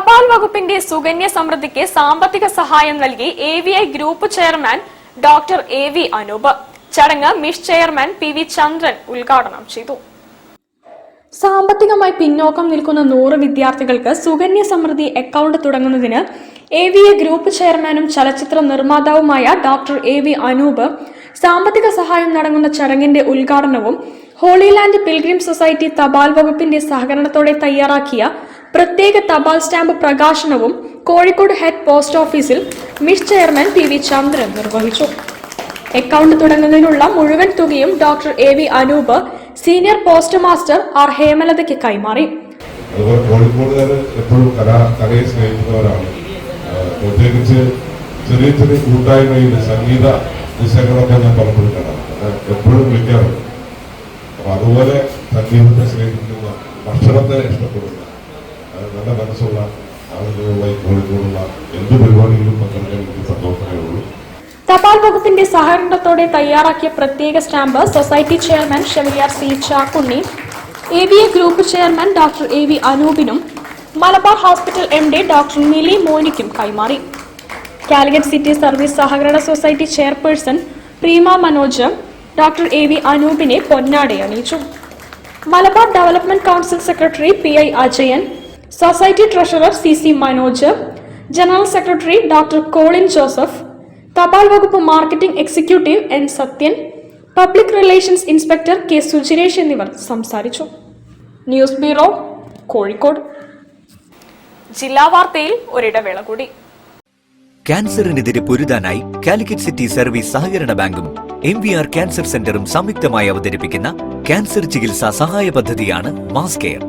തപാൽ വകുപ്പിന്റെ സുകന്യ സമൃദ്ധിക്ക് സാമ്പത്തിക സഹായം നൽകി AVI group chairman doctor AV Anoop. ചടങ്ങ് മിഷ് ചെയർമാൻ PV ചന്ദ്രൻ ഉദ്ഘാടനം ചെയ്തു. സാമ്പത്തികമായി പിന്നോക്കം നിൽക്കുന്ന 100 വിദ്യാർത്ഥികൾക്ക് സുകന്യ സമൃദ്ധി അക്കൗണ്ട് തുടങ്ങുന്നതിന് AVI ഗ്രൂപ്പ് ചെയർമാനും ചലച്ചിത്ര നിർമ്മാതാവുമായ ഡോക്ടർ AV അനൂപ് സാമ്പത്തിക സഹായം നടങ്ങുന്ന ചടങ്ങിന്റെ ഉദ്ഘാടനവും ഹോളിലാൻഡ് പിൽഗ്രിം സൊസൈറ്റി തപാൽ വകുപ്പിന്റെ സഹകരണത്തോടെ തയ്യാറാക്കിയ പ്രത്യേക തപാൽ സ്റ്റാമ്പ് പ്രകാശനവും കോഴിക്കോട് ഹെഡ് പോസ്റ്റ് ഓഫീസിൽ മിഷ് ചെയർമാൻ PV ചന്ദ്രൻ നിർവഹിച്ചു. അക്കൗണ്ട് തുടങ്ങുന്നതിനുള്ള മുഴുവൻ തുകയും doctor AV Anoop senior post master R ഹേമലതയ്ക്ക് കൈമാറി. കോഴിക്കോടുകാര് എപ്പോഴും കലയെ സ്നേഹിക്കുന്നവരാണ്. പ്രത്യേകിച്ച് ചെറിയ ചെറിയ കൂട്ടായ്മയിൽ സംഗീത വിഷയങ്ങളൊക്കെ ഞാൻ പലപ്പോഴും കാണാം, എപ്പോഴും വിളിക്കാറുണ്ട്. അപ്പൊ അതുപോലെ സംഗീതത്തെ സ്നേഹിക്കുന്ന, ഭക്ഷണത്തെ ഇഷ്ടപ്പെടുന്ന നല്ല മനസ്സുള്ള ആളുകളുമായി കോഴിക്കോടുള്ള എന്ത് പരിപാടികളും പങ്കെടുക്കാൻ എനിക്ക് സന്തോഷമേ ഉള്ളൂ. തപാൽ വകുപ്പിന്റെ സഹകരണത്തോടെ തയ്യാറാക്കിയ പ്രത്യേക stamp society chairman chevalier C Chakkunni, AVI group chairman doctor AV അനൂപിനും Malabar hospital MD doctor Mili മോനിക്കും കൈമാറി. കാലിക്കറ്റ് സിറ്റി സർവീസ് സഹകരണ society chairperson Preema Manoj doctor AV അനൂപിനെ പൊന്നാട അണിയിച്ചു. Malabar development council secretary PI Ajayan, society treasurer CC Manoj, general secretary doctor Colin Joseph, തപാൽ വകുപ്പ് marketing executive N Sathyan, public relations inspector K Sujiresh എന്നിവർ സംസാരിച്ചു. News bureau, Kozhikode. ജില്ലാ വാർത്തയിൽ ഒരിടവേള കൂടി. ക്യാൻസറിനെതിരെ പൊരുതാനായി കാലിക്കറ്റ് സിറ്റി സർവീസ് സഹകരണ ബാങ്കും MVR ക്യാൻസർ സെന്ററും സംയുക്തമായി അവതരിപ്പിക്കുന്ന ക്യാൻസർ ചികിത്സാ സഹായ പദ്ധതിയാണ് മാസ് കെയർ.